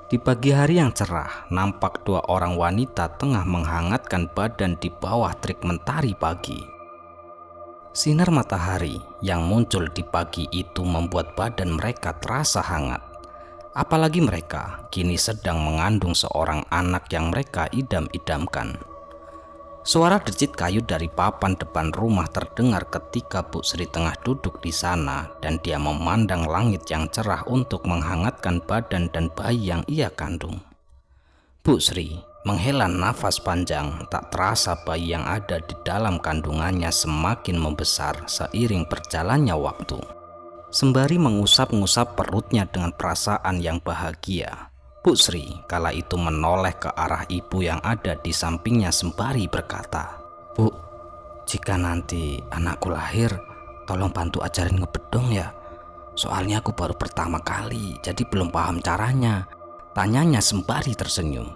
Di pagi hari yang cerah, nampak dua orang wanita tengah menghangatkan badan di bawah terik mentari pagi. Sinar matahari yang muncul di pagi itu membuat badan mereka terasa hangat. Apalagi mereka kini sedang mengandung seorang anak yang mereka idam-idamkan. Suara decit kayu dari papan depan rumah terdengar ketika Bu Sri tengah duduk di sana dan dia memandang langit yang cerah untuk menghangatkan badan dan bayi yang ia kandung. Bu Sri menghela nafas panjang, tak terasa bayi yang ada di dalam kandungannya semakin membesar seiring berjalannya waktu. Sembari mengusap-ngusap perutnya dengan perasaan yang bahagia, Bu Sri kala itu menoleh ke arah ibu yang ada di sampingnya sembari berkata, "Bu, jika nanti anakku lahir, tolong bantu ajarin ngebedong ya. Soalnya aku baru pertama kali, jadi belum paham caranya," tanyanya sembari tersenyum.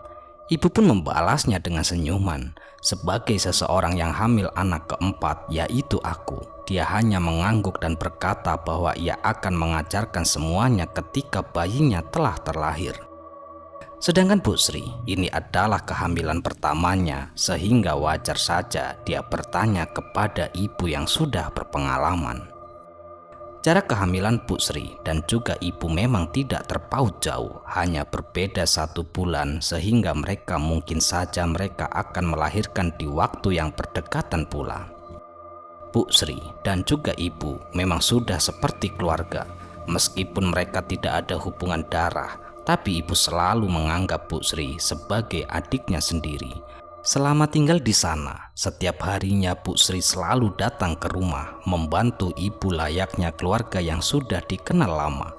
Ibu pun membalasnya dengan senyuman. Sebagai seseorang yang hamil anak keempat, yaitu aku, dia hanya mengangguk dan berkata bahwa ia akan mengajarkan semuanya ketika bayinya telah terlahir. Sedangkan Bu Sri ini adalah kehamilan pertamanya, sehingga wajar saja dia bertanya kepada ibu yang sudah berpengalaman. Jarak kehamilan Bu Sri dan juga ibu memang tidak terpaut jauh, hanya berbeda 1 bulan, sehingga mungkin saja mereka akan melahirkan di waktu yang berdekatan pula. Bu Sri dan juga ibu memang sudah seperti keluarga. Meskipun mereka tidak ada hubungan darah, tapi ibu selalu menganggap Bu Sri sebagai adiknya sendiri. Selama tinggal di sana, setiap harinya Bu Sri selalu datang ke rumah membantu ibu layaknya keluarga yang sudah dikenal lama.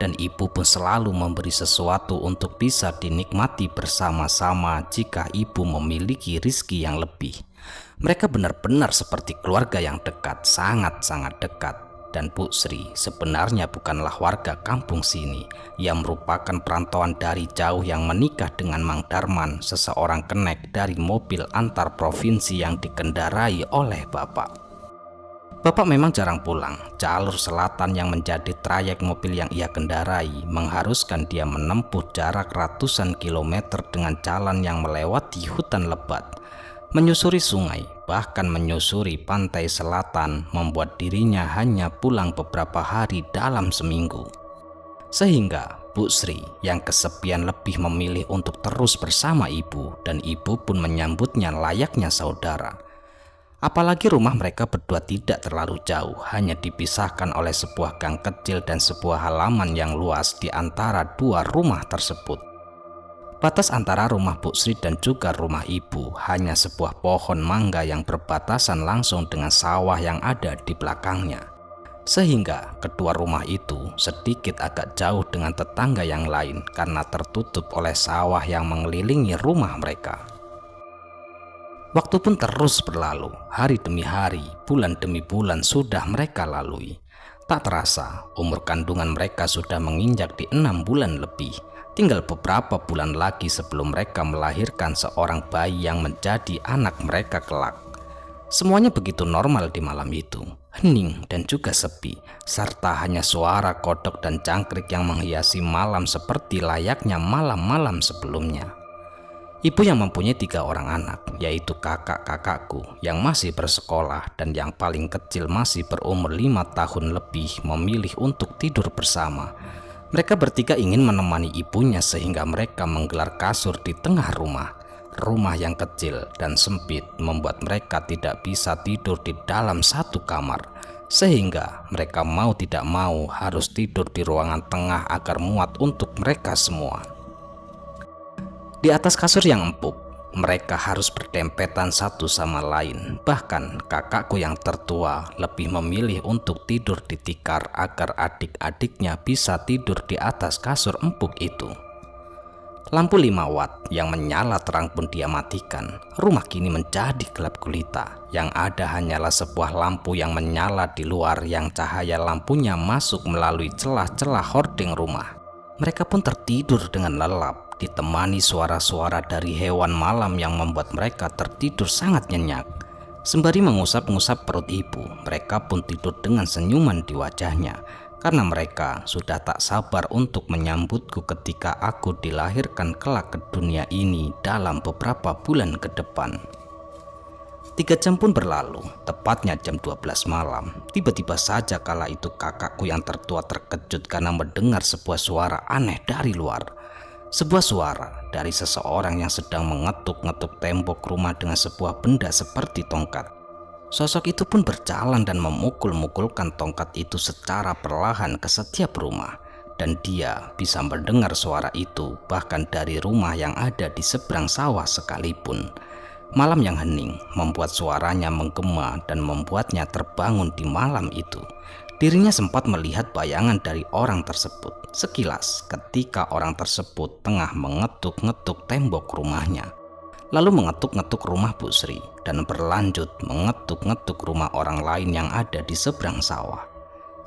Dan ibu pun selalu memberi sesuatu untuk bisa dinikmati bersama-sama jika ibu memiliki rezeki yang lebih. Mereka benar-benar seperti keluarga yang dekat, sangat-sangat dekat. Dan Bu Sri sebenarnya bukanlah warga kampung sini. Ia merupakan perantauan dari jauh yang menikah dengan Mang Darman, seseorang kenek dari mobil antar provinsi yang dikendarai oleh bapak. Bapak memang jarang pulang. Jalur selatan yang menjadi trayek mobil yang ia kendarai mengharuskan dia menempuh jarak ratusan kilometer dengan jalan yang melewati hutan lebat, menyusuri sungai, bahkan menyusuri pantai selatan, membuat dirinya hanya pulang beberapa hari dalam seminggu. Sehingga Bu Sri yang kesepian lebih memilih untuk terus bersama ibu, dan ibu pun menyambutnya layaknya saudara. Apalagi rumah mereka berdua tidak terlalu jauh, hanya dipisahkan oleh sebuah gang kecil dan sebuah halaman yang luas di antara dua rumah tersebut. Batas antara rumah Bu Sri dan juga rumah ibu hanya sebuah pohon mangga yang berbatasan langsung dengan sawah yang ada di belakangnya. Sehingga kedua rumah itu sedikit agak jauh dengan tetangga yang lain karena tertutup oleh sawah yang mengelilingi rumah mereka. Waktu pun terus berlalu, hari demi hari, bulan demi bulan sudah mereka lalui. Tak terasa, umur kandungan mereka sudah menginjak di 6 bulan lebih. Tinggal beberapa bulan lagi sebelum mereka melahirkan seorang bayi yang menjadi anak mereka kelak. Semuanya begitu normal di malam itu, hening dan juga sepi, serta hanya suara kodok dan jangkrik yang menghiasi malam seperti layaknya malam-malam sebelumnya. Ibu yang mempunyai 3 orang anak, yaitu kakak-kakakku yang masih bersekolah dan yang paling kecil masih berumur 5 tahun lebih, memilih untuk tidur bersama. Mereka bertiga ingin menemani ibunya sehingga mereka menggelar kasur di tengah rumah. Rumah yang kecil dan sempit membuat mereka tidak bisa tidur di dalam satu kamar, sehingga mereka mau tidak mau harus tidur di ruangan tengah agar muat untuk mereka semua. Di atas kasur yang empuk, mereka harus berdempetan satu sama lain. Bahkan kakakku yang tertua lebih memilih untuk tidur di tikar agar adik-adiknya bisa tidur di atas kasur empuk itu. Lampu 5 watt yang menyala terang pun dia matikan. Rumah kini menjadi gelap gulita. Yang ada hanyalah sebuah lampu yang menyala di luar, yang cahaya lampunya masuk melalui celah-celah hording rumah. Mereka pun tertidur dengan lelap, ditemani suara-suara dari hewan malam yang membuat mereka tertidur sangat nyenyak. Sembari mengusap-ngusap perut ibu, mereka pun tidur dengan senyuman di wajahnya, karena mereka sudah tak sabar untuk menyambutku ketika aku dilahirkan kelak ke dunia ini dalam beberapa bulan ke depan. 3 jam pun berlalu, tepatnya jam 12 malam. Tiba-tiba saja kala itu kakakku yang tertua terkejut karena mendengar sebuah suara aneh dari luar. Sebuah suara dari seseorang yang sedang mengetuk-ngetuk tembok rumah dengan sebuah benda seperti tongkat. Sosok itu pun berjalan dan memukul-mukulkan tongkat itu secara perlahan ke setiap rumah. Dan dia bisa mendengar suara itu bahkan dari rumah yang ada di seberang sawah sekalipun. Malam yang hening membuat suaranya menggema dan membuatnya terbangun di malam itu. Dirinya sempat melihat bayangan dari orang tersebut sekilas ketika orang tersebut tengah mengetuk-ngetuk tembok rumahnya. Lalu mengetuk-ngetuk rumah Bu Sri dan berlanjut mengetuk-ngetuk rumah orang lain yang ada di seberang sawah.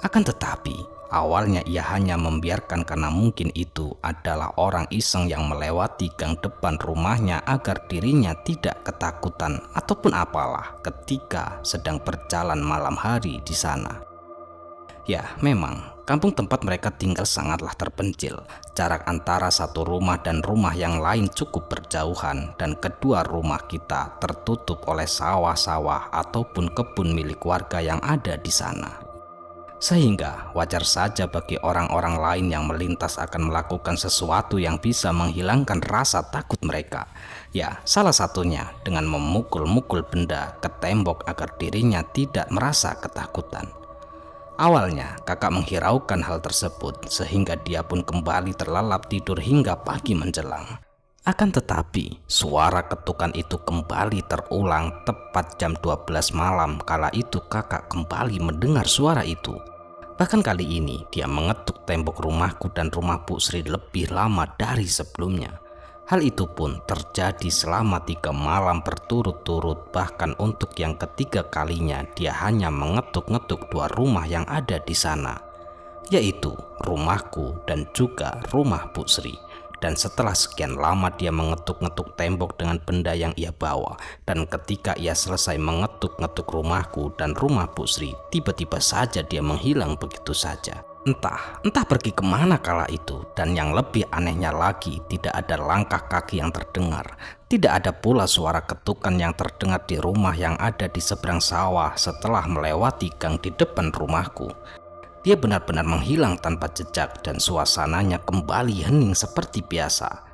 Akan tetapi, awalnya ia hanya membiarkan karena mungkin itu adalah orang iseng yang melewati gang depan rumahnya agar dirinya tidak ketakutan ataupun apalah ketika sedang berjalan malam hari di sana. Ya, memang kampung tempat mereka tinggal sangatlah terpencil. Jarak antara satu rumah dan rumah yang lain cukup berjauhan dan kedua rumah kita tertutup oleh sawah-sawah ataupun kebun milik warga yang ada di sana. Sehingga wajar saja bagi orang-orang lain yang melintas akan melakukan sesuatu yang bisa menghilangkan rasa takut mereka. Ya, salah satunya dengan memukul-mukul benda ke tembok agar dirinya tidak merasa ketakutan. Awalnya kakak menghiraukan hal tersebut sehingga dia pun kembali terlelap tidur hingga pagi menjelang. Akan tetapi suara ketukan itu kembali terulang tepat jam 12 malam kala itu kakak kembali mendengar suara itu. Bahkan kali ini dia mengetuk tembok rumahku dan rumah Bu Sri lebih lama dari sebelumnya. Hal itu pun terjadi selama 3 malam berturut-turut, bahkan untuk yang ketiga kalinya dia hanya mengetuk-ngetuk 2 rumah yang ada di sana, yaitu rumahku dan juga rumah Bu Sri. Dan setelah sekian lama dia mengetuk-ngetuk tembok dengan benda yang ia bawa. Dan ketika ia selesai mengetuk-ngetuk rumahku dan rumah Bu Sri, tiba-tiba saja dia menghilang begitu saja. Entah pergi kemana kala itu. Dan yang lebih anehnya lagi, tidak ada langkah kaki yang terdengar. Tidak ada pula suara ketukan yang terdengar di rumah yang ada di seberang sawah setelah melewati gang di depan rumahku. Dia benar-benar menghilang tanpa jejak dan suasananya kembali hening seperti biasa.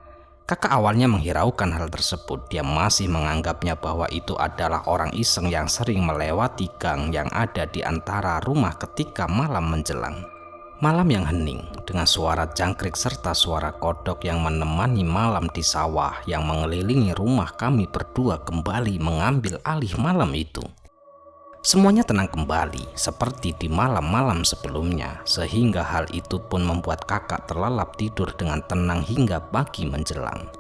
Kakak awalnya menghiraukan hal tersebut. Dia masih menganggapnya bahwa itu adalah orang iseng yang sering melewati gang yang ada di antara rumah ketika malam menjelang. Malam yang hening dengan suara jangkrik serta suara kodok yang menemani malam di sawah yang mengelilingi rumah kami berdua kembali mengambil alih malam itu. Semuanya tenang kembali seperti di malam-malam sebelumnya, sehingga hal itu pun membuat kakak terlelap tidur dengan tenang hingga pagi menjelang.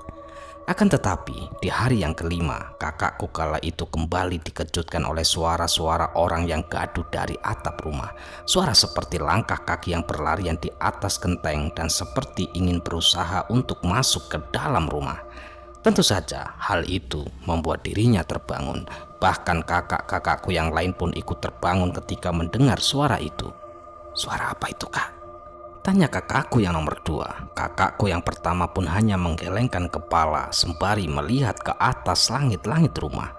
Akan tetapi di hari yang kelima, kakakku kala itu kembali dikejutkan oleh suara-suara orang yang gaduh dari atap rumah. Suara seperti langkah kaki yang berlarian di atas genteng dan seperti ingin berusaha untuk masuk ke dalam rumah. Tentu saja hal itu membuat dirinya terbangun. Bahkan kakak-kakakku yang lain pun ikut terbangun ketika mendengar suara itu. Suara apa itu, Kak? Tanya kakakku yang nomor 2. Kakakku yang pertama pun hanya menggelengkan kepala sembari melihat ke atas langit-langit rumah.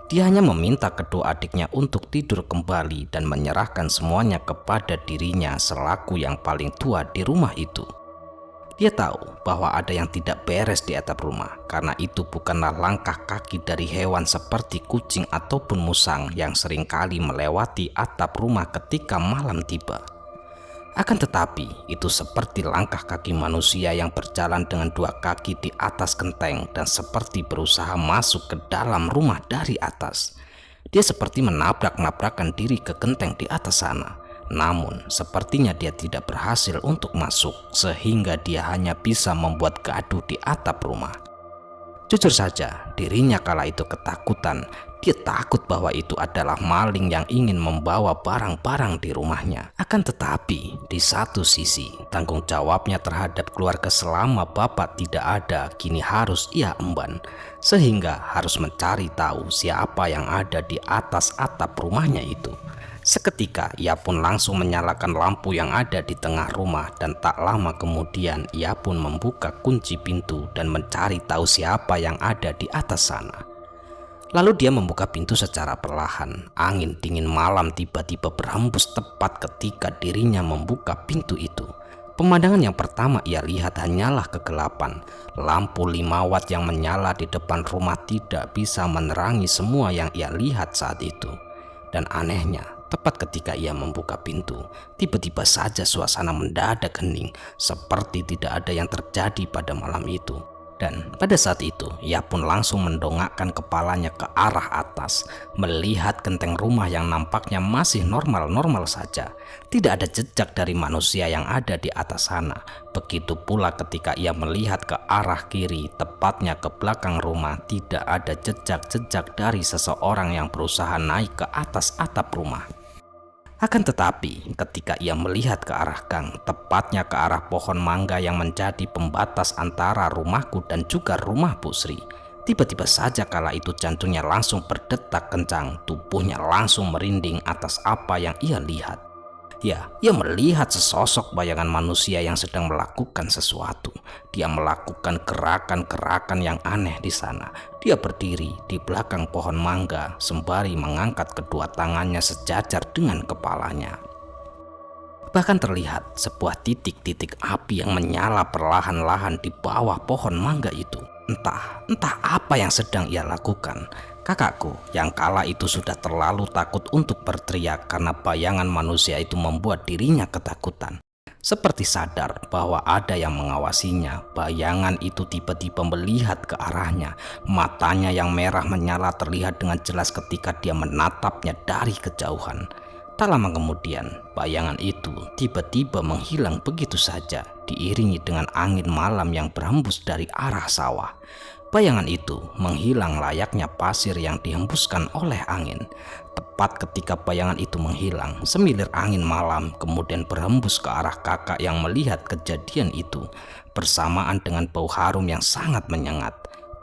Dia hanya meminta kedua adiknya untuk tidur kembali dan menyerahkan semuanya kepada dirinya selaku yang paling tua di rumah itu. Dia tahu bahwa ada yang tidak beres di atap rumah, karena itu bukanlah langkah kaki dari hewan seperti kucing ataupun musang yang seringkali melewati atap rumah ketika malam tiba. Akan tetapi, itu seperti langkah kaki manusia yang berjalan dengan 2 kaki di atas genteng dan seperti berusaha masuk ke dalam rumah dari atas. Dia seperti menabrak-nabrakan diri ke genteng di atas sana. Namun, sepertinya dia tidak berhasil untuk masuk, sehingga dia hanya bisa membuat gaduh di atap rumah. Jujur saja, dirinya kala itu ketakutan. Dia takut bahwa itu adalah maling yang ingin membawa barang-barang di rumahnya. Akan tetapi, di satu sisi, tanggung jawabnya terhadap keluarga selama bapak tidak ada kini harus ia emban, sehingga harus mencari tahu siapa yang ada di atas atap rumahnya itu. Seketika ia pun langsung menyalakan lampu yang ada di tengah rumah dan tak lama kemudian ia pun membuka kunci pintu dan mencari tahu siapa yang ada di atas sana. Lalu dia membuka pintu secara perlahan. Angin dingin malam tiba-tiba berhembus tepat ketika dirinya membuka pintu itu. Pemandangan yang pertama ia lihat hanyalah kegelapan. Lampu 5 watt yang menyala di depan rumah tidak bisa menerangi semua yang ia lihat saat itu. Dan anehnya, tepat ketika ia membuka pintu, tiba-tiba saja suasana mendadak hening, seperti tidak ada yang terjadi pada malam itu. Dan pada saat itu, ia pun langsung mendongakkan kepalanya ke arah atas, melihat genteng rumah yang nampaknya masih normal-normal saja. Tidak ada jejak dari manusia yang ada di atas sana. Begitu pula ketika ia melihat ke arah kiri, tepatnya ke belakang rumah, tidak ada jejak-jejak dari seseorang yang berusaha naik ke atas atap rumah. Akan tetapi, ketika ia melihat ke arah gang, tepatnya ke arah pohon mangga yang menjadi pembatas antara rumahku dan juga rumah Bu Sri, tiba-tiba saja kala itu jantungnya langsung berdetak kencang, tubuhnya langsung merinding atas apa yang ia lihat. Ya, ia melihat sesosok bayangan manusia yang sedang melakukan sesuatu. Dia melakukan gerakan-gerakan yang aneh di sana. Dia berdiri di belakang pohon mangga sembari mengangkat kedua tangannya sejajar dengan kepalanya. Bahkan terlihat sebuah titik-titik api yang menyala perlahan-lahan di bawah pohon mangga itu. Entah apa yang sedang ia lakukan. Kakakku yang kala itu sudah terlalu takut untuk berteriak karena bayangan manusia itu membuat dirinya ketakutan. Seperti sadar bahwa ada yang mengawasinya, bayangan itu tiba-tiba melihat ke arahnya. Matanya yang merah menyala terlihat dengan jelas ketika dia menatapnya dari kejauhan. Tak lama kemudian, bayangan itu tiba-tiba menghilang begitu saja, diiringi dengan angin malam yang berhembus dari arah sawah. Bayangan itu menghilang layaknya pasir yang dihembuskan oleh angin. Tepat ketika bayangan itu menghilang, semilir angin malam kemudian berhembus ke arah kakak yang melihat kejadian itu, bersamaan dengan bau harum yang sangat menyengat.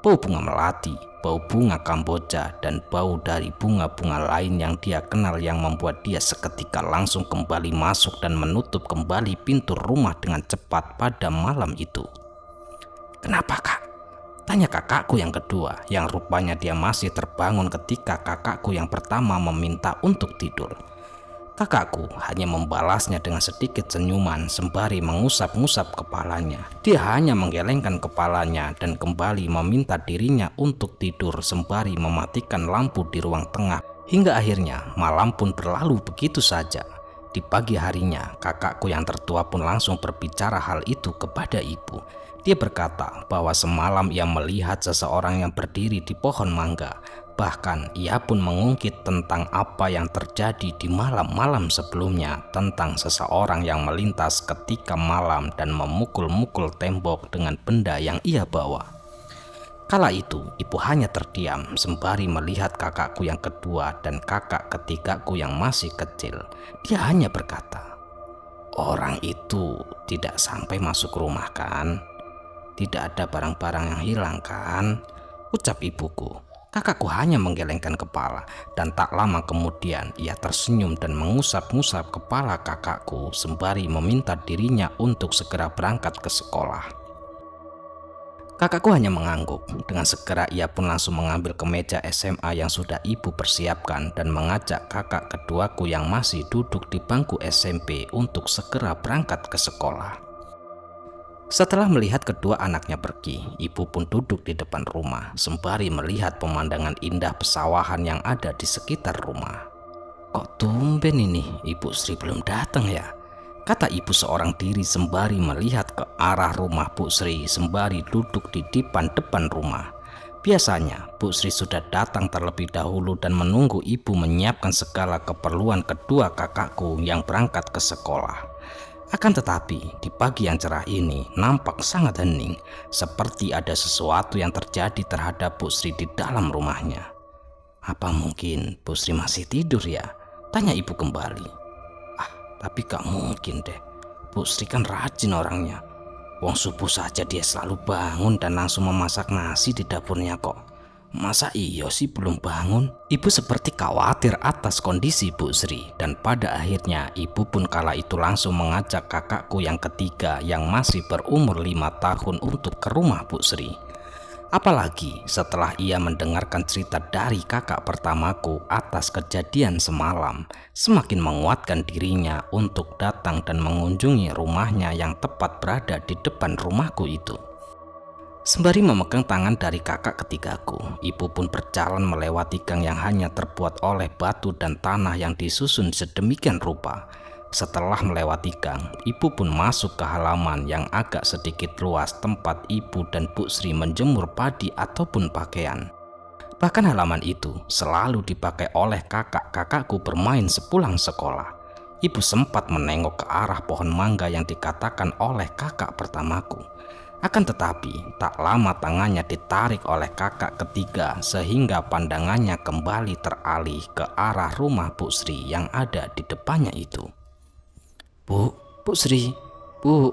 Bau bunga melati, bau bunga kamboja, dan bau dari bunga-bunga lain yang dia kenal yang membuat dia seketika langsung kembali masuk dan menutup kembali pintu rumah dengan cepat pada malam itu. "Kenapa, Kak?" tanya kakakku yang kedua, yang rupanya dia masih terbangun ketika kakakku yang pertama meminta untuk tidur. Kakakku hanya membalasnya dengan sedikit senyuman sembari mengusap-ngusap kepalanya. Dia hanya menggelengkan kepalanya dan kembali meminta dirinya untuk tidur sembari mematikan lampu di ruang tengah. Hingga akhirnya malam pun berlalu begitu saja. Di pagi harinya, kakakku yang tertua pun langsung berbicara hal itu kepada ibu. Dia berkata bahwa semalam ia melihat seseorang yang berdiri di pohon mangga. Bahkan ia pun mengungkit tentang apa yang terjadi di malam-malam sebelumnya, tentang seseorang yang melintas ketika malam dan memukul-mukul tembok dengan benda yang ia bawa. Kala itu ibu hanya terdiam sembari melihat kakakku yang kedua dan kakak ketigaku yang masih kecil. Dia hanya berkata, "Orang itu tidak sampai masuk rumah kan? Tidak ada barang-barang yang hilang kan?" ucap ibuku. Kakakku hanya menggelengkan kepala dan tak lama kemudian ia tersenyum dan mengusap-ngusap kepala kakakku sembari meminta dirinya untuk segera berangkat ke sekolah. Kakakku hanya mengangguk. Dengan segera ia pun langsung mengambil kemeja SMA yang sudah ibu persiapkan dan mengajak kakak keduaku yang masih duduk di bangku SMP untuk segera berangkat ke sekolah. Setelah melihat kedua anaknya pergi, ibu pun duduk di depan rumah sembari melihat pemandangan indah pesawahan yang ada di sekitar rumah. "Kok tumben ini Ibu Sri belum datang ya?" kata ibu seorang diri sembari melihat ke arah rumah Bu Sri sembari duduk di depan rumah. Biasanya Bu Sri sudah datang terlebih dahulu dan menunggu ibu menyiapkan segala keperluan kedua kakakku yang berangkat ke sekolah. Akan tetapi di pagi yang cerah ini nampak sangat hening, seperti ada sesuatu yang terjadi terhadap Bu Sri di dalam rumahnya. "Apa mungkin Bu Sri masih tidur ya?" tanya ibu kembali. Tapi gak mungkin deh, Bu Sri kan rajin orangnya. Wong subuh saja dia selalu bangun dan langsung memasak nasi di dapurnya kok. Masa iya sih belum bangun? Ibu seperti khawatir atas kondisi Bu Sri, dan pada akhirnya ibu pun kala itu langsung mengajak kakakku yang ketiga yang masih berumur 5 tahun untuk ke rumah Bu Sri. Apalagi setelah ia mendengarkan cerita dari kakak pertamaku atas kejadian semalam, semakin menguatkan dirinya untuk datang dan mengunjungi rumahnya yang tepat berada di depan rumahku itu. Sembari memegang tangan dari kakak ketigaku, ibu pun berjalan melewati gang yang hanya terbuat oleh batu dan tanah yang disusun sedemikian rupa. Setelah melewati gang, ibu pun masuk ke halaman yang agak sedikit luas tempat ibu dan Bu Sri menjemur padi ataupun pakaian. Bahkan halaman itu selalu dipakai oleh kakak-kakakku bermain sepulang sekolah. Ibu sempat menengok ke arah pohon mangga yang dikatakan oleh kakak pertamaku. Akan tetapi, tak lama tangannya ditarik oleh kakak ketiga sehingga pandangannya kembali teralih ke arah rumah Bu Sri yang ada di depannya itu. Bu Sri, Bu.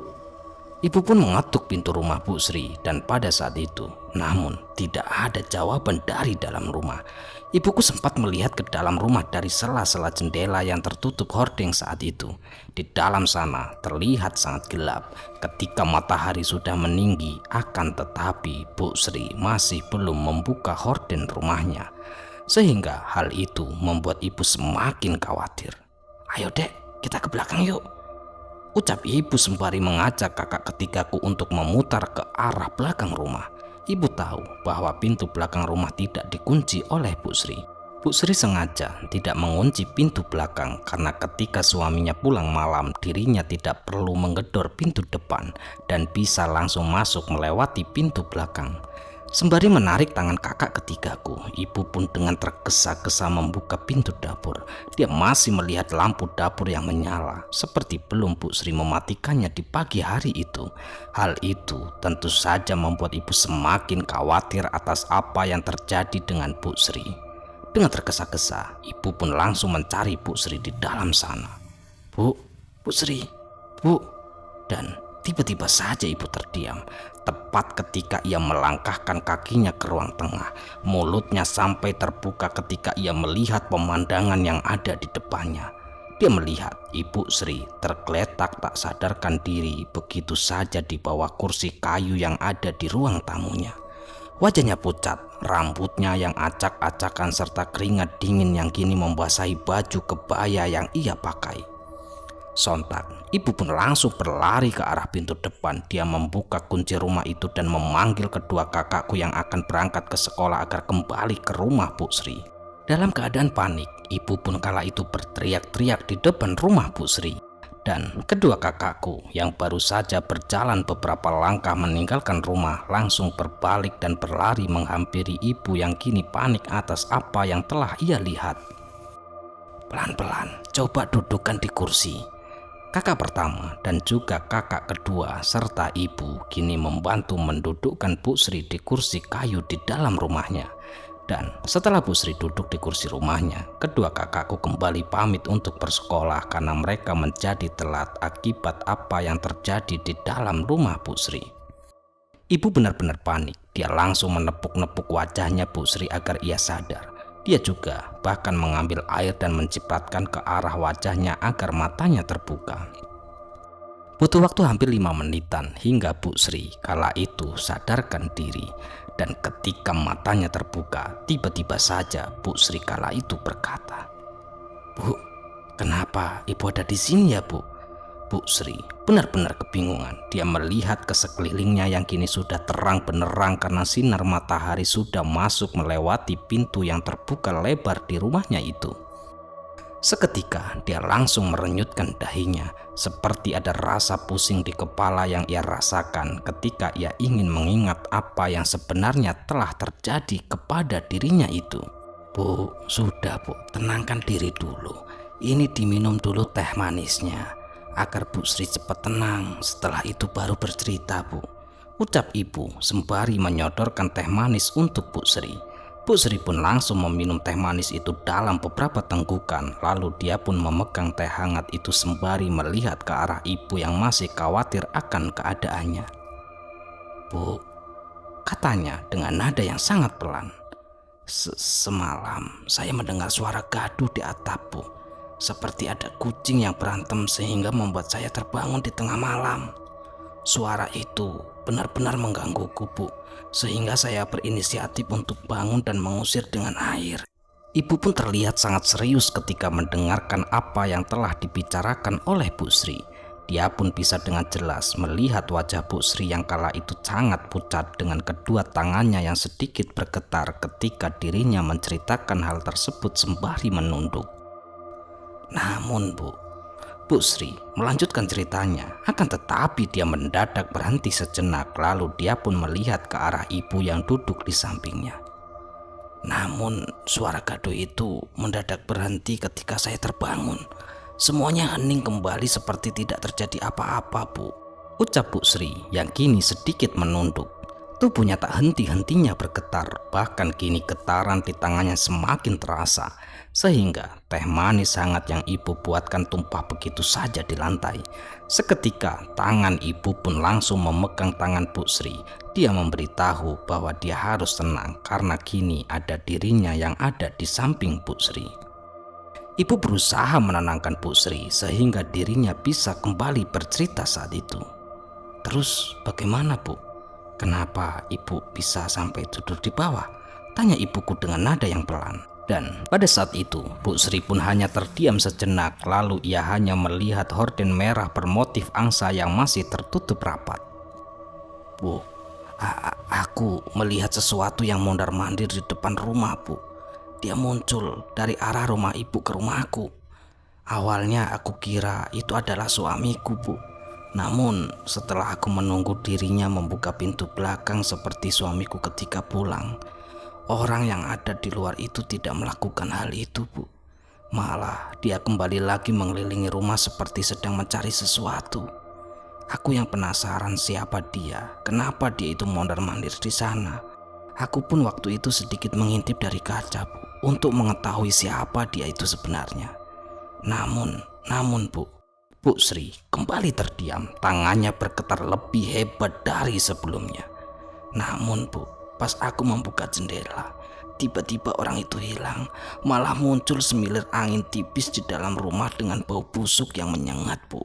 Ibu pun mengetuk pintu rumah Bu Sri dan pada saat itu, namun tidak ada jawaban dari dalam rumah. Ibuku sempat melihat ke dalam rumah dari sela-sela jendela yang tertutup hordeng saat itu. Di dalam sana terlihat sangat gelap ketika matahari sudah meninggi, akan tetapi Bu Sri masih belum membuka horden rumahnya. Sehingga hal itu membuat ibu semakin khawatir. "Ayo dek, kita ke belakang yuk," ucap ibu sembari mengajak kakak ketigaku untuk memutar ke arah belakang rumah. Ibu tahu bahwa pintu belakang rumah tidak dikunci oleh Bu Sri. Bu Sri sengaja tidak mengunci pintu belakang karena ketika suaminya pulang malam, dirinya tidak perlu menggedor pintu depan dan bisa langsung masuk melewati pintu belakang. Sembari menarik tangan kakak ketigaku, ibu pun dengan tergesa-gesa membuka pintu dapur. Dia masih melihat lampu dapur yang menyala, seperti belum Bu Sri mematikannya di pagi hari itu. Hal itu tentu saja membuat ibu semakin khawatir atas apa yang terjadi dengan Bu Sri. Dengan tergesa-gesa, ibu pun langsung mencari Bu Sri di dalam sana. Bu Sri, Bu." Dan tiba-tiba saja ibu terdiam. Tepat ketika ia melangkahkan kakinya ke ruang tengah, mulutnya sampai terbuka ketika ia melihat pemandangan yang ada di depannya. Dia melihat Ibu Sri tergeletak tak sadarkan diri begitu saja di bawah kursi kayu yang ada di ruang tamunya. Wajahnya pucat, rambutnya yang acak-acakan serta keringat dingin yang kini membasahi baju kebaya yang ia pakai. Sontak, ibu pun langsung berlari ke arah pintu depan. Dia membuka kunci rumah itu dan memanggil kedua kakakku yang akan berangkat ke sekolah agar kembali ke rumah Bu Sri. Dalam keadaan panik, ibu pun kala itu berteriak-teriak di depan rumah Bu Sri. Dan kedua kakakku yang baru saja berjalan beberapa langkah meninggalkan rumah langsung berbalik dan berlari menghampiri ibu yang kini panik atas apa yang telah ia lihat. "Pelan-pelan, coba dudukkan di kursi." Kakak pertama dan juga kakak kedua serta ibu kini membantu mendudukkan Bu Sri di kursi kayu di dalam rumahnya. Dan setelah Bu Sri duduk di kursi rumahnya, kedua kakakku kembali pamit untuk bersekolah karena mereka menjadi telat akibat apa yang terjadi di dalam rumah Bu Sri. Ibu benar-benar panik. Dia langsung menepuk-nepuk wajahnya Bu Sri agar ia sadar. Dia juga bahkan mengambil air dan mencipratkan ke arah wajahnya agar matanya terbuka. Butuh waktu hampir 5 menitan hingga Bu Sri kala itu sadarkan diri. Dan ketika matanya terbuka, tiba-tiba saja Bu Sri kala itu berkata, "Bu, kenapa ibu ada di sini ya, Bu?" Bu Sri benar-benar kebingungan. Dia melihat ke sekelilingnya yang kini sudah terang benerang karena sinar matahari sudah masuk melewati pintu yang terbuka lebar di rumahnya itu. Seketika dia langsung merenyutkan dahinya, seperti ada rasa pusing di kepala yang ia rasakan ketika ia ingin mengingat apa yang sebenarnya telah terjadi kepada dirinya itu. "Bu, sudah Bu, tenangkan diri dulu. Ini diminum dulu teh manisnya agar Bu Sri cepat tenang. Setelah itu baru bercerita, Bu," ucap ibu sembari menyodorkan teh manis untuk Bu Sri. Bu Sri pun langsung meminum teh manis itu dalam beberapa tenggukan. Lalu dia pun memegang teh hangat itu sembari melihat ke arah ibu yang masih khawatir akan keadaannya. "Bu," katanya dengan nada yang sangat pelan, Semalam saya mendengar suara gaduh di atap, Bu. Seperti ada kucing yang berantem sehingga membuat saya terbangun di tengah malam. Suara itu benar-benar menggangguku, Bu, sehingga saya berinisiatif untuk bangun dan mengusir dengan air. Ibu pun terlihat sangat serius ketika mendengarkan apa yang telah dibicarakan oleh Bu Sri. Dia pun bisa dengan jelas melihat wajah Bu Sri yang kala itu sangat pucat dengan kedua tangannya yang sedikit bergetar ketika dirinya menceritakan hal tersebut sembari menunduk. Namun Bu Sri melanjutkan ceritanya, akan tetapi dia mendadak berhenti sejenak, lalu dia pun melihat ke arah ibu yang duduk di sampingnya. Namun suara gaduh itu mendadak berhenti ketika saya terbangun. Semuanya hening kembali seperti tidak terjadi apa-apa, Bu. Ucap Bu Sri yang kini sedikit menunduk. Tubuhnya tak henti-hentinya bergetar, bahkan kini getaran di tangannya semakin terasa. Sehingga teh manis hangat yang ibu buatkan tumpah begitu saja di lantai. Seketika tangan ibu pun langsung memegang tangan Bu Sri. Dia memberitahu bahwa dia harus tenang karena kini ada dirinya yang ada di samping Bu Sri. Ibu berusaha menenangkan Bu Sri sehingga dirinya bisa kembali bercerita saat itu. Terus bagaimana, Bu? Kenapa ibu bisa sampai tidur di bawah? Tanya ibuku dengan nada yang pelan. Dan pada saat itu Bu Sri pun hanya terdiam sejenak, lalu ia hanya melihat horden merah bermotif angsa yang masih tertutup rapat. Bu, aku melihat sesuatu yang mondar-mandir di depan rumah, Bu. Dia muncul dari arah rumah ibu ke rumahku. Awalnya aku kira itu adalah suamiku, Bu. Namun setelah aku menunggu dirinya membuka pintu belakang seperti suamiku ketika pulang, orang yang ada di luar itu tidak melakukan hal itu, Bu. Malah dia kembali lagi mengelilingi rumah seperti sedang mencari sesuatu. Aku yang penasaran siapa dia, kenapa dia itu mondar-mandir di sana. Aku pun waktu itu sedikit mengintip dari kaca, Bu, untuk mengetahui siapa dia itu sebenarnya. Namun Bu Sri kembali terdiam, tangannya bergetar lebih hebat dari sebelumnya. Namun Bu, pas aku membuka jendela, tiba-tiba orang itu hilang. Malah muncul semilir angin tipis di dalam rumah dengan bau busuk yang menyengat, Bu.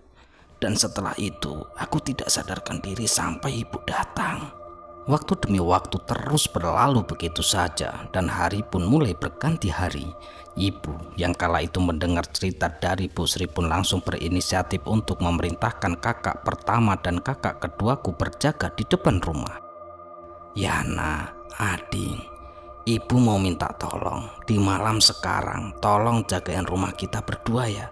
Dan setelah itu, aku tidak sadarkan diri sampai ibu datang. Waktu demi waktu terus berlalu begitu saja dan hari pun mulai berganti hari. Ibu yang kala itu mendengar cerita dari Bu Sri pun langsung berinisiatif untuk memerintahkan kakak pertama dan kakak keduaku berjaga di depan rumah. Yana, Ading, ibu mau minta tolong di malam sekarang tolong jagain rumah kita berdua ya.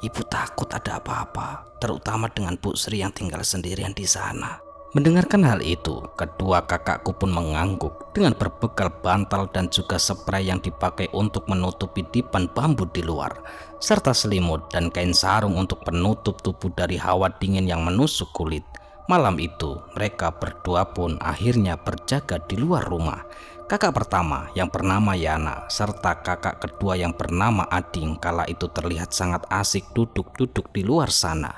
Ibu takut ada apa-apa, terutama dengan Bu Sri yang tinggal sendirian di sana. Mendengarkan hal itu, kedua kakakku pun mengangguk dengan berbekal bantal dan juga spray yang dipakai untuk menutupi dipan bambu di luar, serta selimut dan kain sarung untuk penutup tubuh dari hawa dingin yang menusuk kulit. Malam itu, mereka berdua pun akhirnya berjaga di luar rumah. Kakak pertama yang bernama Yana serta kakak kedua yang bernama Ading kala itu terlihat sangat asik duduk-duduk di luar sana.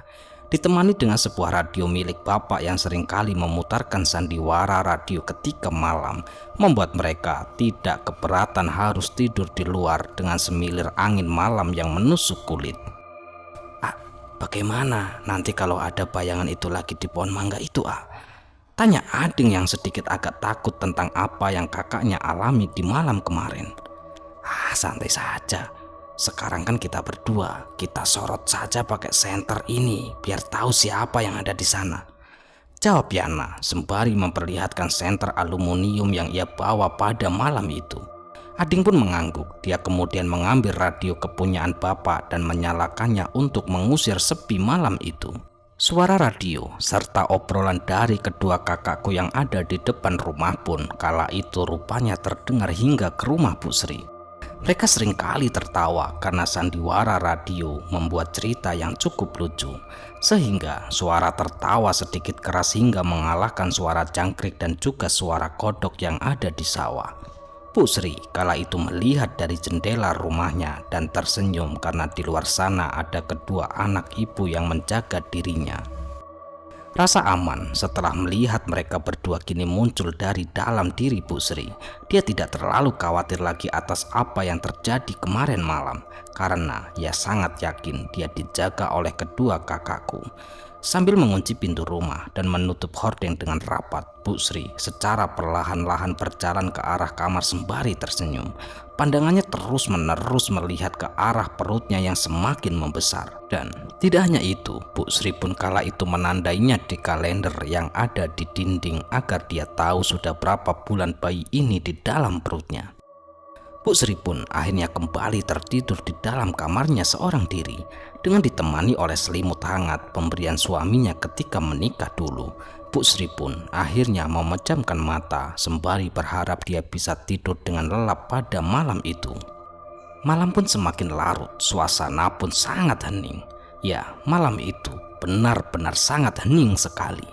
Ditemani dengan sebuah radio milik bapak yang seringkali memutarkan sandiwara radio ketika malam, membuat mereka tidak keberatan harus tidur di luar dengan semilir angin malam yang menusuk kulit. Bagaimana nanti kalau ada bayangan itu lagi di pohon mangga itu, Tanya Ading yang sedikit agak takut tentang apa yang kakaknya alami di malam kemarin. Santai saja. Sekarang kan kita berdua, kita sorot saja pakai senter ini biar tahu siapa yang ada di sana. Jawab Yana sembari memperlihatkan senter aluminium yang ia bawa pada malam itu. Ading pun mengangguk. Dia kemudian mengambil radio kepunyaan bapak dan menyalakannya untuk mengusir sepi malam itu. Suara radio serta obrolan dari kedua kakakku yang ada di depan rumah pun kala itu rupanya terdengar hingga ke rumah Bu Sri. Mereka seringkali tertawa karena sandiwara radio membuat cerita yang cukup lucu, sehingga suara tertawa sedikit keras hingga mengalahkan suara jangkrik dan juga suara kodok yang ada di sawah. Bu Sri kala itu melihat dari jendela rumahnya dan tersenyum karena di luar sana ada kedua anak ibu yang menjaga dirinya. Rasa aman setelah melihat mereka berdua kini muncul dari dalam diri Bu Sri. Dia tidak terlalu khawatir lagi atas apa yang terjadi kemarin malam, karena ia sangat yakin dia dijaga oleh kedua kakakku. Sambil mengunci pintu rumah dan menutup hordeng dengan rapat, Bu Sri secara perlahan-lahan berjalan ke arah kamar sembari tersenyum. Pandangannya terus-menerus melihat ke arah perutnya yang semakin membesar. Dan tidak hanya itu, Bu Sri pun kala itu menandainya di kalender yang ada di dinding agar dia tahu sudah berapa bulan bayi ini di dalam perutnya. Bu Sri pun akhirnya kembali tertidur di dalam kamarnya seorang diri dengan ditemani oleh selimut hangat pemberian suaminya ketika menikah dulu. Bu Sri pun akhirnya memejamkan mata sembari berharap dia bisa tidur dengan lelap pada malam itu. Malam pun semakin larut, suasana pun sangat hening. Ya, malam itu benar-benar sangat hening sekali.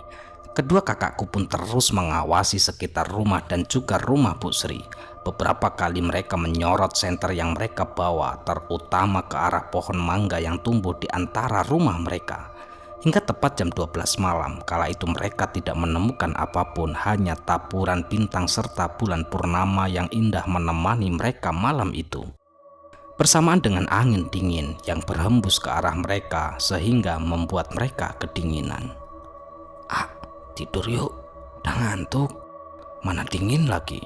Kedua kakakku pun terus mengawasi sekitar rumah dan juga rumah Bu Sri. Beberapa kali mereka menyorot senter yang mereka bawa, terutama ke arah pohon mangga yang tumbuh di antara rumah mereka. Hingga tepat jam 12 malam, kala itu mereka tidak menemukan apapun, hanya taburan bintang serta bulan purnama yang indah menemani mereka malam itu. Bersamaan dengan angin dingin yang berhembus ke arah mereka sehingga membuat mereka kedinginan. "Ah, tidur yuk, udah ngantuk. Mana dingin lagi.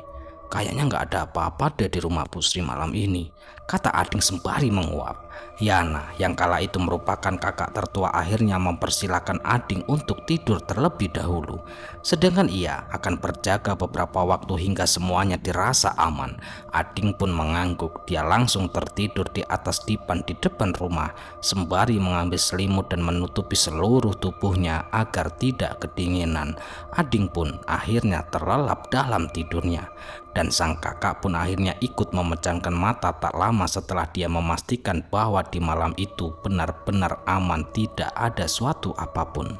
Kayaknya nggak ada apa-apa deh di rumah Bu Sri malam ini," kata Ading sembari menguap. Yana yang kala itu merupakan kakak tertua akhirnya mempersilahkan Ading untuk tidur terlebih dahulu. Sedangkan ia akan berjaga beberapa waktu hingga semuanya dirasa aman. Ading pun mengangguk, dia langsung tertidur di atas dipan di depan rumah sembari mengambil selimut dan menutupi seluruh tubuhnya agar tidak kedinginan. Ading pun akhirnya terlelap dalam tidurnya. Dan sang kakak pun akhirnya ikut memejamkan mata tak lama setelah dia memastikan bahwa di malam itu benar-benar aman, tidak ada suatu apapun.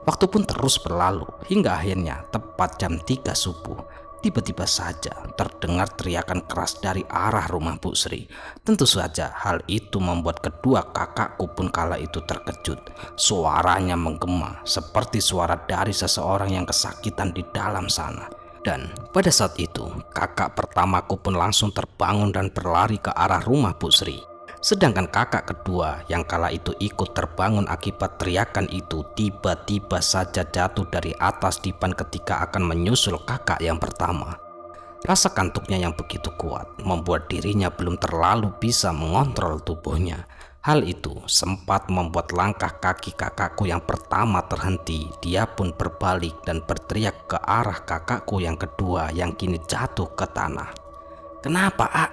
Waktu pun terus berlalu hingga akhirnya tepat jam 3 subuh. Tiba-tiba saja terdengar teriakan keras dari arah rumah Bu Sri. Tentu saja hal itu membuat kedua kakakku pun kala itu terkejut. Suaranya menggema seperti suara dari seseorang yang kesakitan di dalam sana. Dan pada saat itu kakak pertamaku pun langsung terbangun dan berlari ke arah rumah Bu Sri. Sedangkan kakak kedua yang kala itu ikut terbangun akibat teriakan itu tiba-tiba saja jatuh dari atas dipan ketika akan menyusul kakak yang pertama. Rasa kantuknya yang begitu kuat membuat dirinya belum terlalu bisa mengontrol tubuhnya. Hal itu sempat membuat langkah kaki kakakku yang pertama terhenti. Dia pun berbalik dan berteriak ke arah kakakku yang kedua yang kini jatuh ke tanah. "Kenapa, A?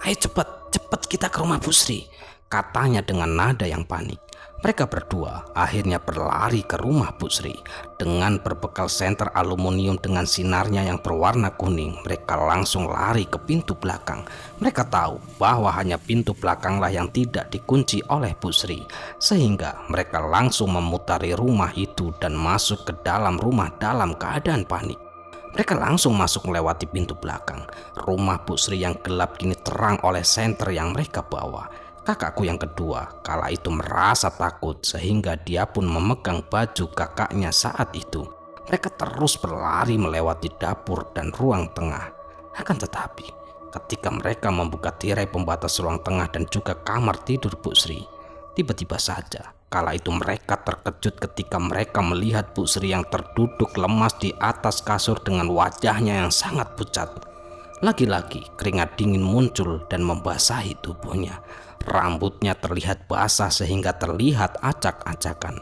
Ayo cepat kita ke rumah Bu Sri," katanya dengan nada yang panik. Mereka berdua akhirnya berlari ke rumah Bu Sri. Dengan berbekal senter aluminium dengan sinarnya yang berwarna kuning, mereka langsung lari ke pintu belakang. Mereka tahu bahwa hanya pintu belakanglah yang tidak dikunci oleh Bu Sri, sehingga mereka langsung memutari rumah itu dan masuk ke dalam rumah dalam keadaan panik. Mereka langsung masuk melewati pintu belakang. Rumah Bu Sri yang gelap kini terang oleh senter yang mereka bawa. Kakakku yang kedua kala itu merasa takut sehingga dia pun memegang baju kakaknya saat itu. Mereka terus berlari melewati dapur dan ruang tengah. Akan tetapi ketika mereka membuka tirai pembatas ruang tengah dan juga kamar tidur Bu Sri, tiba-tiba saja kala itu mereka terkejut ketika mereka melihat Bu Sri yang terduduk lemas di atas kasur dengan wajahnya yang sangat pucat. Lagi-lagi keringat dingin muncul dan membasahi tubuhnya. Rambutnya terlihat basah sehingga terlihat acak-acakan.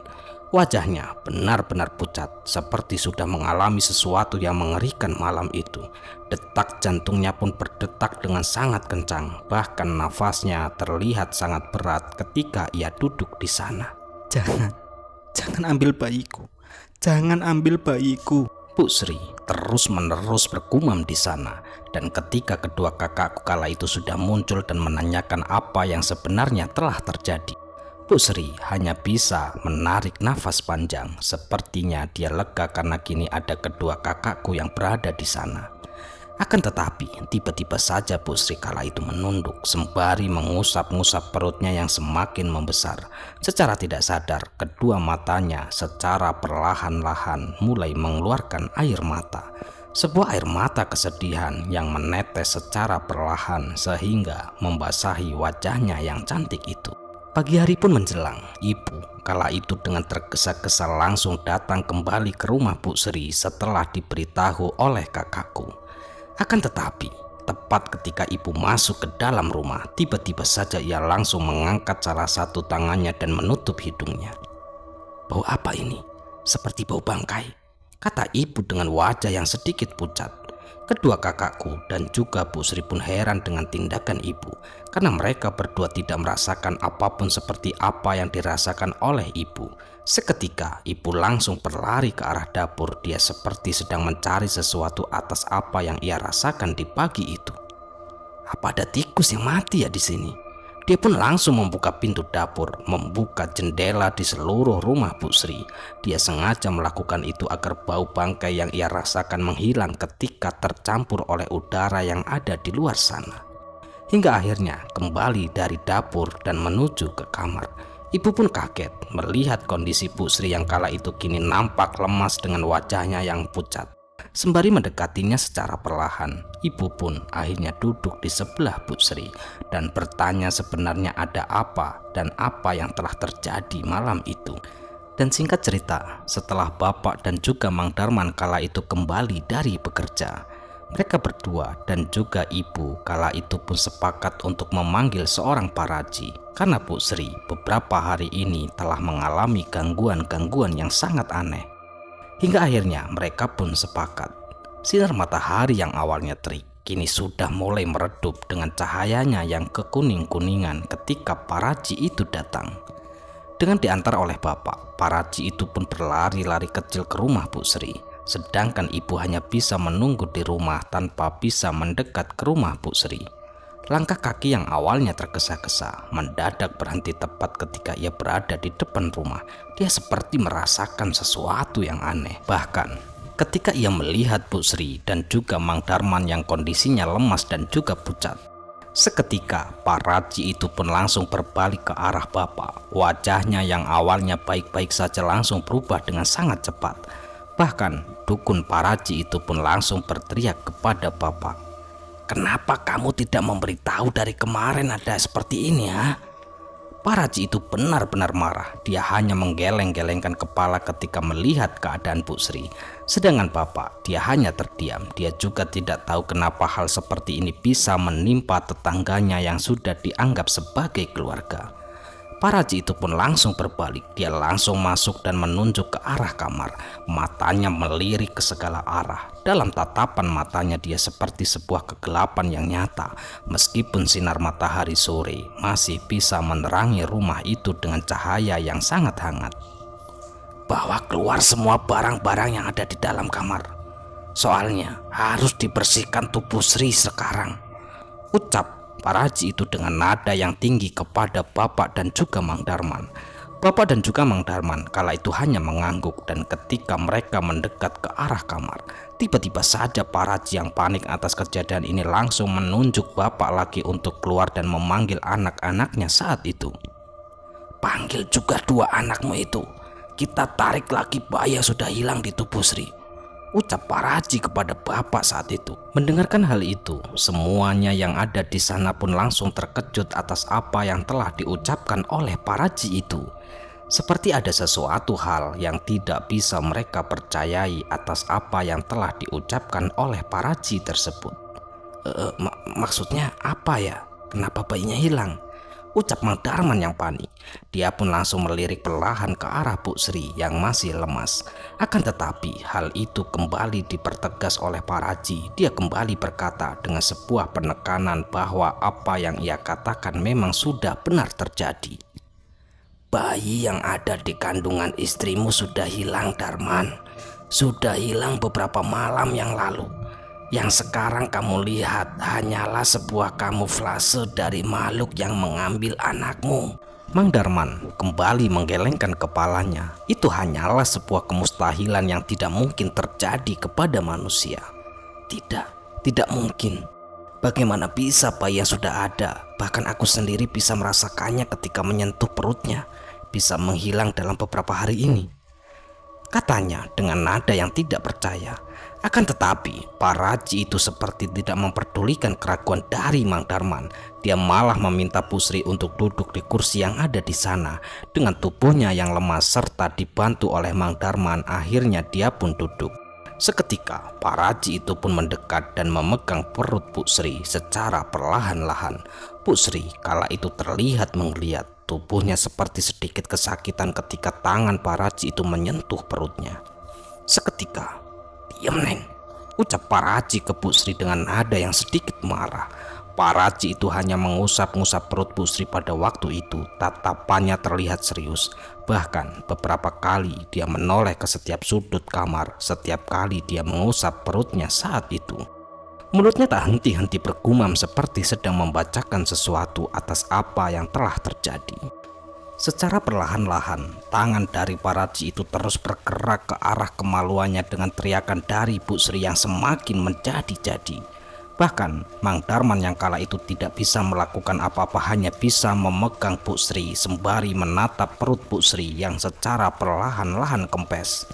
Wajahnya benar-benar pucat seperti sudah mengalami sesuatu yang mengerikan malam itu. Detak jantungnya pun berdetak dengan sangat kencang. Bahkan nafasnya terlihat sangat berat ketika ia duduk di sana. Jangan ambil bayiku. Jangan ambil bayiku. Bu Sri terus-menerus bergumam di sana, dan ketika kedua kakakku kala itu sudah muncul dan menanyakan apa yang sebenarnya telah terjadi, Bu Sri hanya bisa menarik nafas panjang. Sepertinya dia lega karena kini ada kedua kakakku yang berada di sana. Akan tetapi tiba-tiba saja Bu Sri kala itu menunduk sembari mengusap-ngusap perutnya yang semakin membesar. Secara tidak sadar kedua matanya secara perlahan-lahan mulai mengeluarkan air mata. Sebuah air mata kesedihan yang menetes secara perlahan sehingga membasahi wajahnya yang cantik itu. Pagi hari pun menjelang, ibu kala itu dengan tergesa-gesa langsung datang kembali ke rumah Bu Sri setelah diberitahu oleh kakakku. Akan tetapi, tepat ketika ibu masuk ke dalam rumah, tiba-tiba saja ia langsung mengangkat salah satu tangannya dan menutup hidungnya. "Bau apa ini? Seperti bau bangkai," kata ibu dengan wajah yang sedikit pucat. Kedua kakakku dan juga Bu Sri pun heran dengan tindakan ibu, karena mereka berdua tidak merasakan apapun seperti apa yang dirasakan oleh ibu. Seketika ibu langsung berlari ke arah dapur. Dia seperti sedang mencari sesuatu atas apa yang ia rasakan di pagi itu. Apa ada tikus yang mati ya di sini? Dia pun langsung membuka pintu dapur, membuka jendela di seluruh rumah Bu Sri. Dia sengaja melakukan itu agar bau bangkai yang ia rasakan menghilang ketika tercampur oleh udara yang ada di luar sana. Hingga akhirnya kembali dari dapur dan menuju ke kamar. Ibu pun kaget melihat kondisi Bu Sri yang kala itu kini nampak lemas dengan wajahnya yang pucat. Sembari mendekatinya secara perlahan, ibu pun akhirnya duduk di sebelah Bu Sri dan bertanya sebenarnya ada apa dan apa yang telah terjadi malam itu. Dan singkat cerita, setelah bapak dan juga Mang Darman kala itu kembali dari bekerja, mereka berdua dan juga ibu kala itu pun sepakat untuk memanggil seorang paraji karena Bu Sri beberapa hari ini telah mengalami gangguan-gangguan yang sangat aneh. Hingga akhirnya mereka pun sepakat. Sinar matahari yang awalnya terik kini sudah mulai meredup dengan cahayanya yang kekuning-kuningan ketika paraji itu datang. Dengan diantar oleh bapak, paraji itu pun berlari-lari kecil ke rumah Bu Sri. Sedangkan ibu hanya bisa menunggu di rumah tanpa bisa mendekat ke rumah Bu Sri. Langkah kaki yang awalnya tergesa-gesa mendadak berhenti tepat ketika ia berada di depan rumah. Dia seperti merasakan sesuatu yang aneh. Bahkan ketika ia melihat Bu Sri dan juga Mang Darman yang kondisinya lemas dan juga pucat, seketika paraji itu pun langsung berbalik ke arah bapak. Wajahnya yang awalnya baik-baik saja langsung berubah dengan sangat cepat. Bahkan dukun paraji itu pun langsung berteriak kepada bapak, "Kenapa kamu tidak memberitahu dari kemarin ada seperti ini ya?" Paraji itu benar-benar marah. Dia hanya menggeleng-gelengkan kepala ketika melihat keadaan Bu Sri. Sedangkan bapak, dia hanya terdiam. Dia juga tidak tahu kenapa hal seperti ini bisa menimpa tetangganya yang sudah dianggap sebagai keluarga. Paraji itu pun langsung berbalik. Dia langsung masuk dan menunjuk ke arah kamar. Matanya melirik ke segala arah. Dalam tatapan matanya dia seperti sebuah kegelapan yang nyata. Meskipun sinar matahari sore masih bisa menerangi rumah itu dengan cahaya yang sangat hangat. "Bawa keluar semua barang-barang yang ada di dalam kamar. Soalnya harus dibersihkan tubuh Sri sekarang," ucap paraji itu dengan nada yang tinggi kepada bapak dan juga Mang Darman. Bapak dan juga Mang Darman kala itu hanya mengangguk, dan ketika mereka mendekat ke arah kamar, tiba-tiba saja paraji yang panik atas kejadian ini langsung menunjuk bapak lagi untuk keluar dan memanggil anak-anaknya saat itu. "Panggil juga dua anakmu itu. Kita tarik lagi bayi yang sudah hilang di tubuh Sri," ucap paraji kepada bapak saat itu. Mendengarkan hal itu, semuanya yang ada di sana pun langsung terkejut atas apa yang telah diucapkan oleh paraji itu. Seperti ada sesuatu hal yang tidak bisa mereka percayai atas apa yang telah diucapkan oleh paraji tersebut. Maksudnya apa ya? Kenapa bayinya hilang?" ucap Mang Darman yang panik. Dia pun langsung melirik perlahan ke arah Bu Sri yang masih lemas. Akan tetapi hal itu kembali dipertegas oleh paraji. Dia kembali berkata dengan sebuah penekanan bahwa apa yang ia katakan memang sudah benar terjadi. "Bayi yang ada di kandungan istrimu sudah hilang, Darman. Sudah hilang beberapa malam yang lalu. Yang sekarang kamu lihat hanyalah sebuah kamuflase dari makhluk yang mengambil anakmu." Mang Darman kembali menggelengkan kepalanya. Itu hanyalah sebuah kemustahilan yang tidak mungkin terjadi kepada manusia. Tidak mungkin. Bagaimana bisa bayi yang sudah ada, bahkan aku sendiri bisa merasakannya ketika menyentuh perutnya, bisa menghilang dalam beberapa hari ini? Katanya dengan nada yang tidak percaya. Akan tetapi, Pak Raji itu seperti tidak memperdulikan keraguan dari Mang Darman. Dia malah meminta Bu Sri untuk duduk di kursi yang ada di sana. Dengan tubuhnya yang lemah serta dibantu oleh Mang Darman, akhirnya dia pun duduk. Seketika, Pak Raji itu pun mendekat dan memegang perut Bu Sri secara perlahan-lahan. Bu Sri kala itu terlihat menggeliat. Tubuhnya seperti sedikit kesakitan ketika tangan Pak Raji itu menyentuh perutnya. Seketika, "Diam, Neng," ucap Pak Raji ke Bu Sri dengan nada yang sedikit marah. Pak Raji itu hanya mengusap-ngusap perut Bu Sri pada waktu itu. Tatapannya terlihat serius. Bahkan beberapa kali dia menoleh ke setiap sudut kamar setiap kali dia mengusap perutnya saat itu. Mulutnya tak henti-henti bergumam seperti sedang membacakan sesuatu atas apa yang telah terjadi. Secara perlahan-lahan, tangan dari Pak Raji itu terus bergerak ke arah kemaluannya dengan teriakan dari Bu Sri yang semakin menjadi-jadi. Bahkan Mang Darman yang kala itu tidak bisa melakukan apa-apa, hanya bisa memegang Bu Sri sembari menatap perut Bu Sri yang secara perlahan-lahan kempes.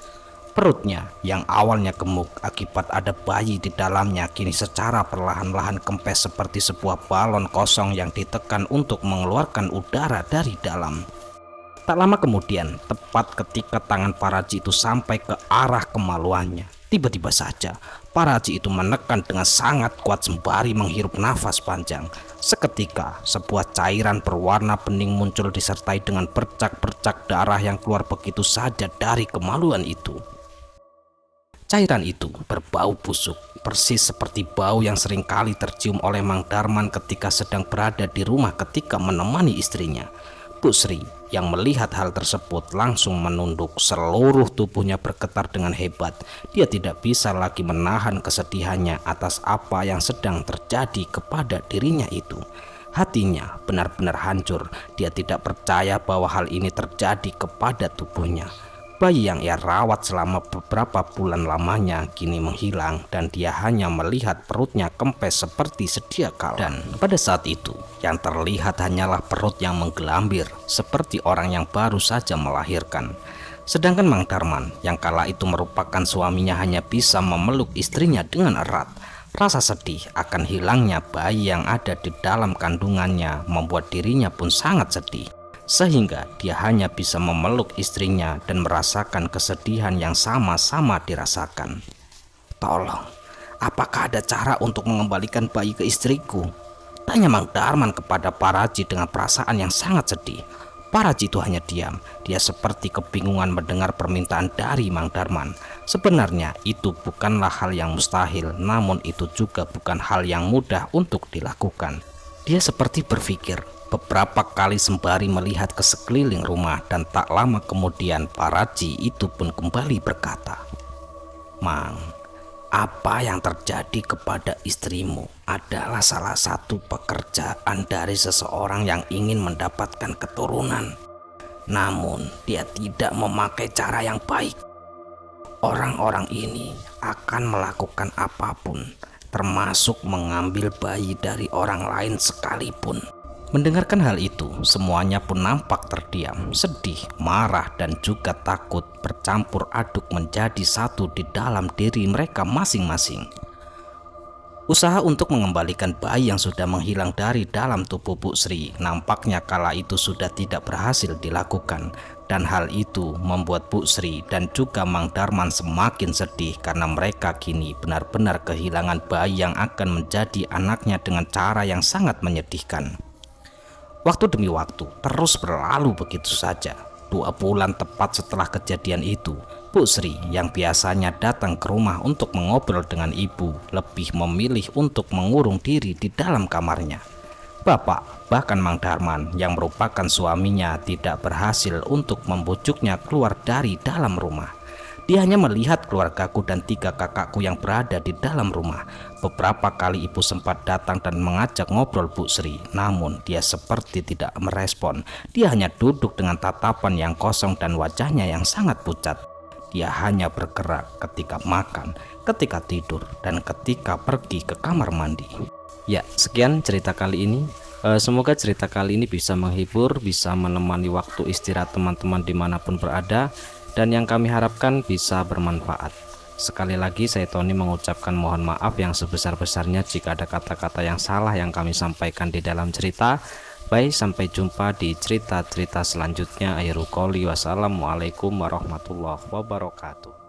Perutnya yang awalnya gemuk akibat ada bayi di dalamnya kini secara perlahan-lahan kempes seperti sebuah balon kosong yang ditekan untuk mengeluarkan udara dari dalam. Tak lama kemudian, tepat ketika tangan Pak Raji itu sampai ke arah kemaluannya, tiba-tiba saja Pak Raji itu menekan dengan sangat kuat sembari menghirup nafas panjang. Seketika sebuah cairan berwarna bening muncul disertai dengan bercak-bercak darah yang keluar begitu saja dari kemaluan itu. Cairan itu berbau busuk, persis seperti bau yang sering kali tercium oleh Mang Darman ketika sedang berada di rumah ketika menemani istrinya. Bu Sri yang melihat hal tersebut langsung menunduk, seluruh tubuhnya bergetar dengan hebat. Dia tidak bisa lagi menahan kesedihannya atas apa yang sedang terjadi kepada dirinya itu. Hatinya benar-benar hancur. Dia tidak percaya bahwa hal ini terjadi kepada tubuhnya. Bayi yang ia rawat selama beberapa bulan lamanya kini menghilang dan dia hanya melihat perutnya kempes seperti sedia kala. Dan pada saat itu yang terlihat hanyalah perut yang menggelambir seperti orang yang baru saja melahirkan. Sedangkan Mang Darman yang kala itu merupakan suaminya hanya bisa memeluk istrinya dengan erat. Rasa sedih akan hilangnya bayi yang ada di dalam kandungannya membuat dirinya pun sangat sedih. Sehingga dia hanya bisa memeluk istrinya dan merasakan kesedihan yang sama-sama dirasakan. "Tolong, apakah ada cara untuk mengembalikan bayi ke istriku?" tanya Mang Darman kepada Pak Raji dengan perasaan yang sangat sedih. Pak Raji itu hanya diam. Dia seperti kebingungan mendengar permintaan dari Mang Darman. Sebenarnya itu bukanlah hal yang mustahil, namun itu juga bukan hal yang mudah untuk dilakukan. Dia seperti berpikir beberapa kali sembari melihat ke sekeliling rumah, dan tak lama kemudian Pak Raji itu pun kembali berkata, "Mang, apa yang terjadi kepada istrimu adalah salah satu pekerjaan dari seseorang yang ingin mendapatkan keturunan. Namun dia tidak memakai cara yang baik. Orang-orang ini akan melakukan apapun, termasuk mengambil bayi dari orang lain sekalipun." Mendengarkan hal itu, semuanya pun nampak terdiam, sedih, marah, dan juga takut bercampur aduk menjadi satu di dalam diri mereka masing-masing. Usaha untuk mengembalikan bayi yang sudah menghilang dari dalam tubuh Bu Sri nampaknya kala itu sudah tidak berhasil dilakukan, dan hal itu membuat Bu Sri dan juga Mang Darman semakin sedih karena mereka kini benar-benar kehilangan bayi yang akan menjadi anaknya dengan cara yang sangat menyedihkan. Waktu demi waktu terus berlalu begitu saja. 2 bulan tepat setelah kejadian itu, Bu Sri yang biasanya datang ke rumah untuk mengobrol dengan ibu lebih memilih untuk mengurung diri di dalam kamarnya. Bapak, bahkan Mang Darman yang merupakan suaminya tidak berhasil untuk membujuknya keluar dari dalam rumah. Dia hanya melihat keluargaku dan 3 kakakku yang berada di dalam rumah. Beberapa kali ibu sempat datang dan mengajak ngobrol Bu Sri, namun dia seperti tidak merespon. Dia hanya duduk dengan tatapan yang kosong dan wajahnya yang sangat pucat. Dia hanya bergerak ketika makan, ketika tidur, dan ketika pergi ke kamar mandi. Ya, sekian cerita kali ini. Semoga cerita kali ini bisa menghibur, bisa menemani waktu istirahat teman-teman dimanapun berada, dan yang kami harapkan bisa bermanfaat. Sekali lagi saya Tony mengucapkan mohon maaf yang sebesar-besarnya jika ada kata-kata yang salah yang kami sampaikan di dalam cerita. Baik, sampai jumpa di cerita-cerita selanjutnya. Akhirul qouli, wassalamualaikum warahmatullahi wabarakatuh.